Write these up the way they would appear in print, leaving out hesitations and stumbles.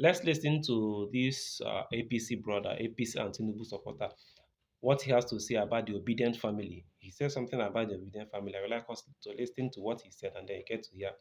Let's listen to this APC brother, APC and Tinubu supporter, what he has to say about the obedient family. He said something about the obedient family. I would like us to listen to what he said and then you get to hear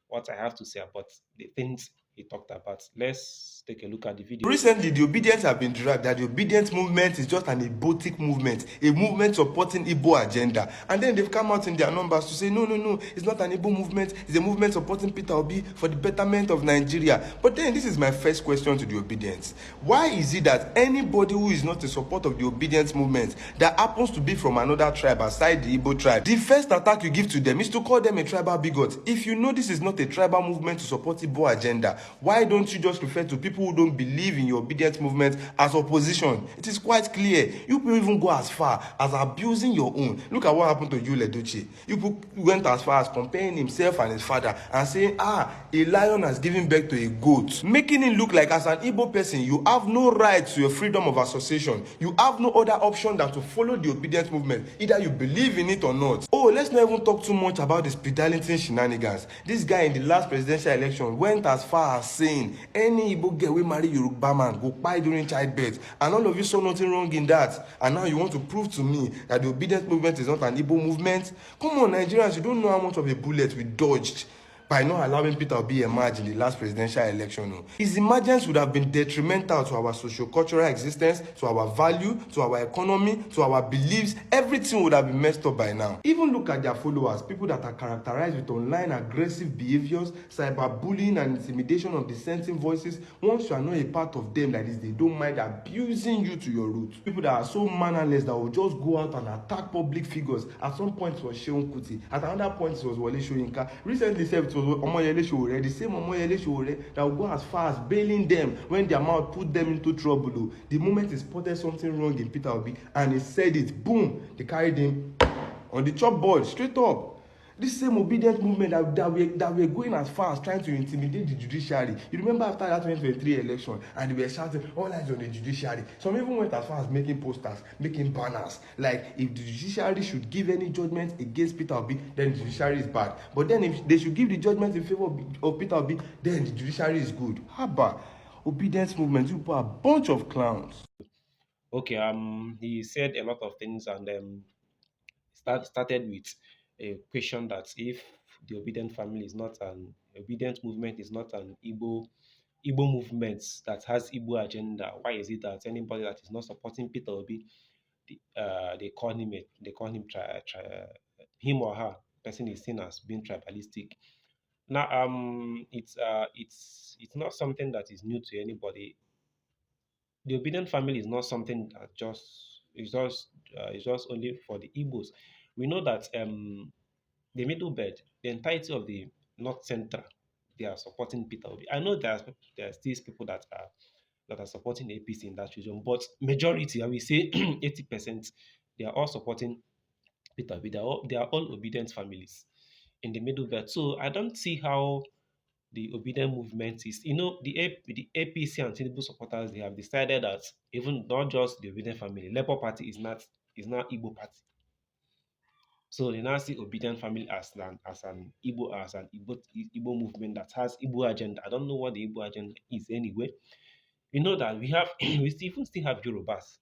what I have to say about the things he talked about. Let's take a look at the video. Recently, the obedience have been dragged that the obedience movement is just an ebotic movement, a movement supporting Igbo agenda. And then they've come out in their numbers to say, no, no, no, it's not an Igbo movement, it's a movement supporting Peter Obi for the betterment of Nigeria. But then this is my first question to the obedience. Why is it that anybody who is not a support of the obedience movement that happens to be from another tribe aside the Igbo tribe, the first attack you give to them is to call them a tribal bigot? If you know this is not a tribal movement to support Igbo agenda, why don't you just refer to people who don't believe in your obedience movement as opposition? It is quite clear. You people even go as far as abusing your own. Look at what happened to Yul Edochie. You people went as far as comparing himself and his father and saying, a lion has given birth to a goat, making it look like as an Igbo person you have no right to your freedom of association. You have no other option than to follow the obedience movement, either you believe in it or not. Oh, let's not even talk too much about the speed Darlington shenanigans. This guy in the last presidential election went as far as saying any Igbo girl wey marry Yoruba man go kpai during childbirth, and all of you saw nothing wrong in that. And now you want to prove to me that the obedience movement is not an Igbo movement? Come on, Nigerians, you don't know how much of a bullet we dodged by not allowing Peter Obi emerge in the last presidential election. No. His emergence would have been detrimental to our socio-cultural existence, to our value, to our economy, to our beliefs. Everything would have been messed up by now. Even look at their followers, people that are characterized with online aggressive behaviors, cyberbullying and intimidation of dissenting voices. Once you are not a part of them like this, they don't mind abusing you to your roots. People that are so mannerless that will just go out and attack public figures. At some point it was Seun Kuti, at another point it was Wole Soyinka. Recently it was Omoyele Sowore, the same Omoyele Sowore that will go as far as bailing them when their mouth put them into trouble. The moment he spotted something wrong in Peter Obi and he said it, boom, they carried him on the chalkboard straight up. This same obedient movement that were going as far as trying to intimidate the judiciary. You remember after that 2023 election and they were shouting all eyes on the judiciary. Some even went as far as making posters, making banners like if the judiciary should give any judgment against Peter Obi, then the judiciary is bad, but then if they should give the judgment in favor of Peter Obi, then the judiciary is good. Haba, obedience movement, you people are a bunch of clowns. Okay, he said a lot of things and started with a question that if the obedient family is not an obedient movement is not an Igbo movement that has Igbo agenda, why is it that anybody that is not supporting Peter Obi, they call him him or her person is seen as being tribalistic. Now, it's not something that is new to anybody. The obedient family is not something that just only for the Igbos. We know that the middle belt, the entirety of the North Central, they are supporting Peter Obi. I know there's these people that are supporting APC in that region, but majority, I will say 80%, they are all supporting Peter Obi. They are all obedient families in the middle belt. So I don't see how the obedient movement is, the APC and Tinubu supporters, they have decided that even not just the obedient family, Labour Party is not Igbo party. So they now see obedient family as an Igbo movement that has Igbo agenda. I don't know what the Igbo agenda is anyway. You know that we have we still have Yorubas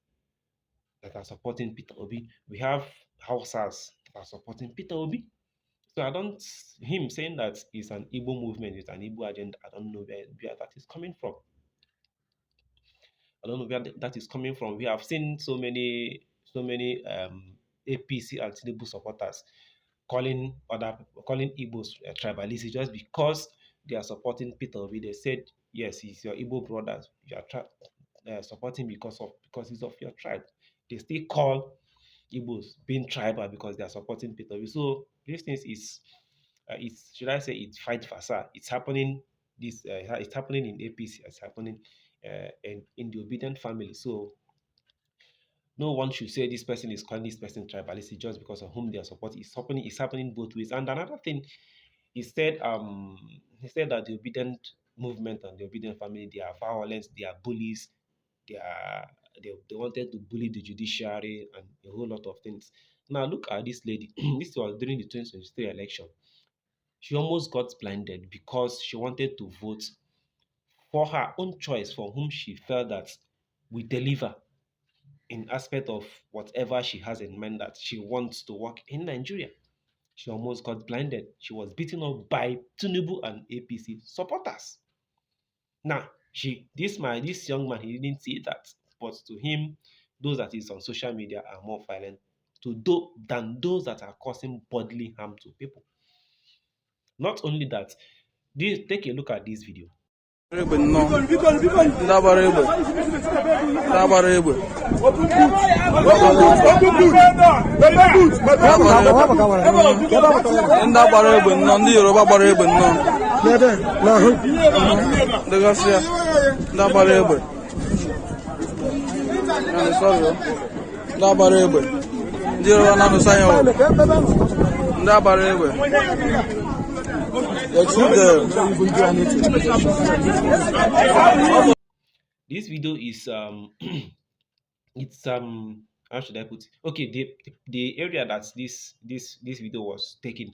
that are supporting Peter Obi. We have Hausas that are supporting Peter Obi. So I don't him saying that it's an Igbo movement, it's an Igbo agenda. I don't know where that is coming from. I don't know where that is coming from. We have seen so many APC and Tinubu supporters calling Igbos tribalists just because they are supporting Peter Obi. They said yes, he's your Igbo brother. You are supporting because he's of your tribe. They still call Igbos being tribal because they are supporting Peter Obi. So these things it's should I say it's fight fasa. It's happening. It's happening in APC. It's happening in the obedient family. So no one should say this person is calling this person tribalistic just because of whom they are supporting. It's happening both ways. And another thing, he said that the obedient movement and the obedient family, they are violent, they are bullies, they are they wanted to bully the judiciary and a whole lot of things. Now look at this lady. This was during the 2023 election. She almost got blinded because she wanted to vote for her own choice for whom she felt that we deliver in aspect of whatever she has in mind that she wants to work in Nigeria. She almost got blinded. She was beaten up by Tinubu and APC supporters. Now, this young man, he didn't see that, but to him, those that is on social media are more violent than those that are causing bodily harm to people. Not only that, take a look at this video. Egbe nnọọ ndị agbara egbe ndị agbara egbe ndị agbara egbe nnọọ ndị Yoruba gbara egbe nnọọ dịgasịa ndị agbara egbe ndị agbara egbe ndị Yoruba na-anụsa anya ndị agbara egbe. This video is it's how should I put it? Okay, the area that this video was taken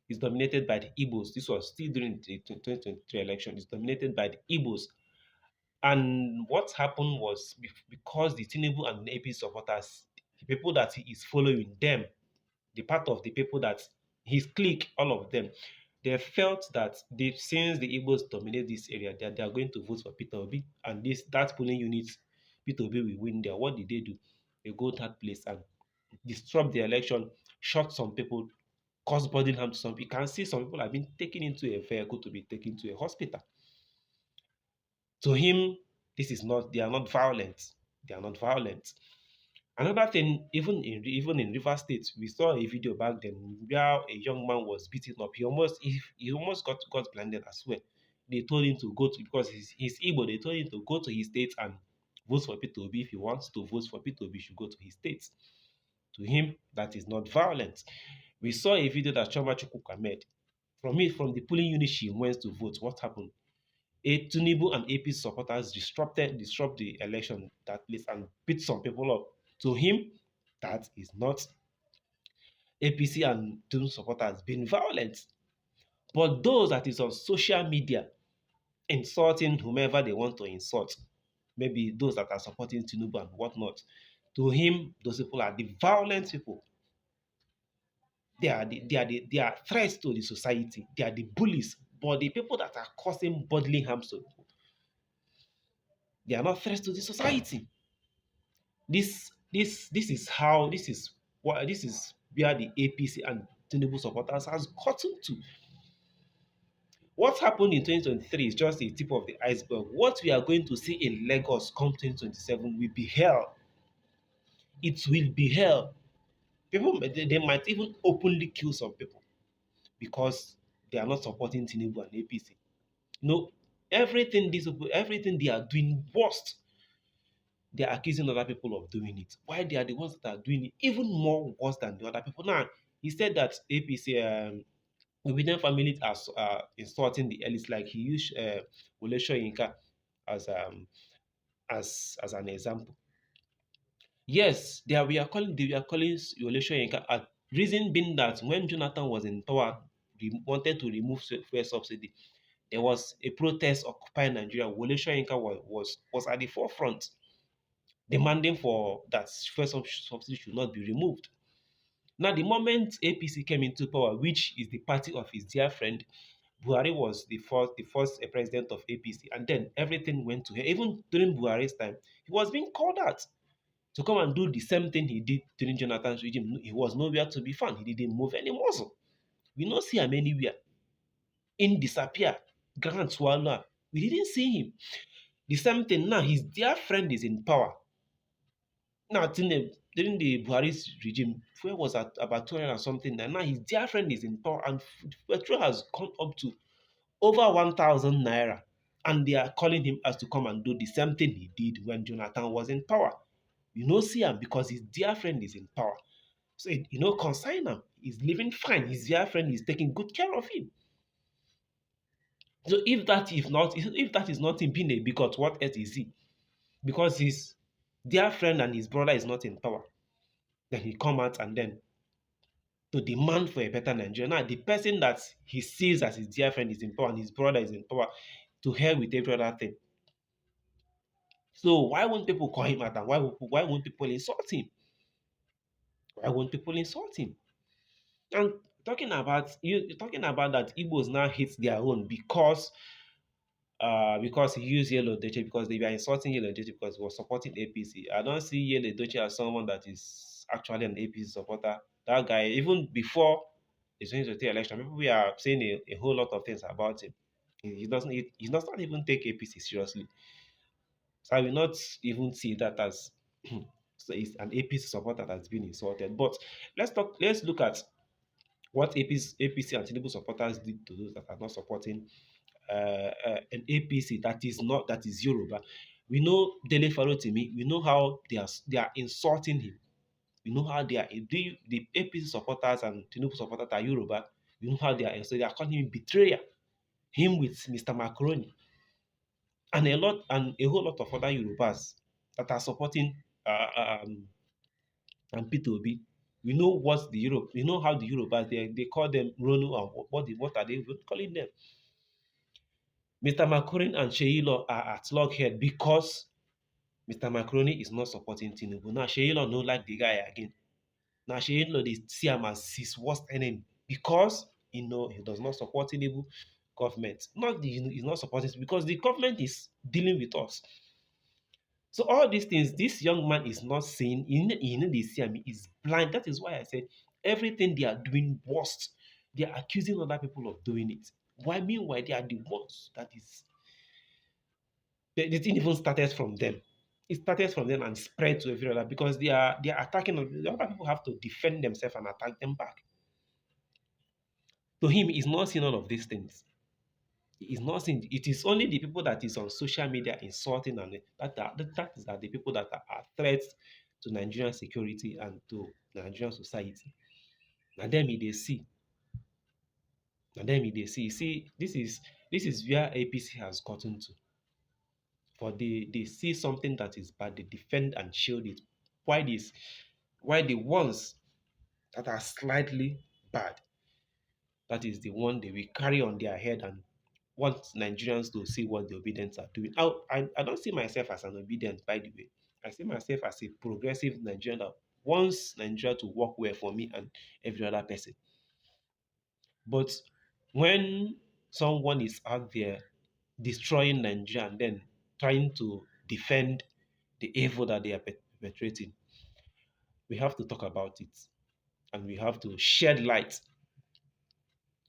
is dominated by the Igbos. This was still during the 2023 election. It's dominated by the Igbos. And what happened was because the Tinubu and the AP supporters, the people that he is following them, the part of the people that his clique, all of them, they felt that since the Igbos dominate this area, that they are going to vote for Peter Obi, and that polling unit, Peter Obi will win there. What did they do? They go to that place and disrupt the election, shot some people, cause bodily harm to some people. You can see some people have been taken into a vehicle to be taken to a hospital. To him, they are not violent. They are not violent. Another thing, even in River State, we saw a video back then where a young man was beaten up. He almost got blinded as well. They told him to go to, because he's Igbo, they told him to go to his state and vote for Peter Obi. If he wants to vote for Peter Obi, he should go to his state. To him, that is not violence. We saw a video that Choma Chukwuka made. From the polling unit she went to vote, what happened? Tinubu and AP supporters disrupt the election that place and beat some people up. To him, that is not APC and Tinubu supporters being violent. But those that is on social media insulting whomever they want to insult, maybe those that are supporting Tinubu and whatnot, to him, those people are the violent people. They are threats to the society. They are the bullies. But the people that are causing bodily harm to people, they are not threats to the society. This is where the APC and Tinubu supporters has gotten to. What happened in 2023 is just a tip of the iceberg. What we are going to see in Lagos come 2027 will be hell. It will be hell. People, they might even openly kill some people because they are not supporting Tinubu and APC. No, everything they are doing worst. They are accusing other people of doing it. Why they are the ones that are doing it even more worse than the other people? Now, he said that APC, Obedient family are insulting the elites. Like he used Wole Soyinka as an example. Yes, they were calling Wole Soyinka. Reason being that when Jonathan was in power, he wanted to remove fuel subsidy. There was a protest occupying Nigeria. Wole Soyinka was at the forefront, demanding for that fuel subsidy should not be removed. Now, the moment APC came into power, which is the party of his dear friend, Buhari was the first president of APC, and then everything went to him. Even during Buhari's time, he was being called out to come and do the same thing he did during Jonathan's regime. He was nowhere to be found. He didn't move any muscle. We don't see him anywhere. In disappear, Grant Swallow. We didn't see him. The same thing now. His dear friend is in power. Now, during the Buhari's regime, fuel was at about 200 and something. And now his dear friend is in power, and petrol has gone up to over 1,000 naira. And they are calling him as to come and do the same thing he did when Jonathan was in power. You know, see him because his dear friend is in power. So, consign him. He's living fine. His dear friend is taking good care of him. So if that is not him being a bigot, what else is he? Because his dear friend and his brother is not in power. Then he come out and then to demand for a better Nigeria. Now, the person that he sees as his dear friend is in power and his brother is in power, To hell with every other thing. So why won't people call him out and why won't people insult him? Why won't people insult him? And talking about that Igbos now hate their own because he used Yellow Doche because they were insulting Yellow Doche because he was supporting APC. I don't see Yellow Doche as someone that is actually an APC supporter. That guy, even before the 2023 election, people we are saying a whole lot of things about him. He does not even take APC seriously. So I will not even see that as so it's an APC supporter that's been insulted. But let's look at what APC and Tinubu supporters did to those that are not supporting an APC that is Yoruba. We know Dele Farotimi. We know how they are insulting him. We know how they are the APC supporters and Tinubu supporters are Yoruba. We know how they are calling him betrayer. Him with Mr. Macaroni and a whole lot of other Yorubas that are supporting and Peter Obi. We know what the Europe. We know how the Yorubas they call them Ronu and what are they even calling them? Mr. Macaron and Sheilo are at loghead because Mr. Macaroni is not supporting Tinubu. Now Sheilo no like the guy again. Now Sheilo they see him as his worst enemy because he does not support Tinubu government. Not he's not supporting because the government is dealing with us. So all these things, this young man is not saying, they see him, is blind. That is why I said everything they are doing worst. They are accusing other people of doing it. Why? Meanwhile, they are the ones that is the thing even started from them. It started from them and spread to every other because they are attacking. The other people have to defend themselves and attack them back. To him, he's not seeing all of these things. It's not seeing. It is only the people that is on social media insulting and that is the people that are threats to Nigerian security and to Nigerian society. And them they see. And them they see. See, this is where APC has gotten to. For they see something that is bad, they defend and shield it. Why this? Why the ones that are slightly bad, that is the one they will carry on their head and want Nigerians to see what the obedience are doing. I don't see myself as an obedient, by the way. I see myself as a progressive Nigerian that wants Nigeria to work well for me and every other person. But when someone is out there destroying Nigeria and then trying to defend the evil that they are perpetrating, we have to talk about it and we have to shed light.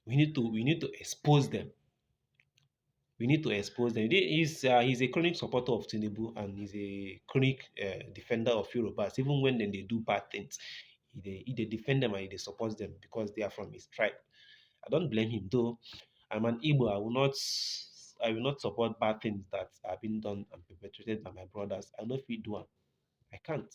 We need to expose them. We need to expose them. He's a chronic supporter of Tinubu and he's a chronic defender of Yorubas. Even when they do bad things, they defend them and they support them because they are from his tribe. I don't blame him though. I'm an Igbo. I will not support bad things that are being done and perpetrated by my brothers. I know if we do them. I can't.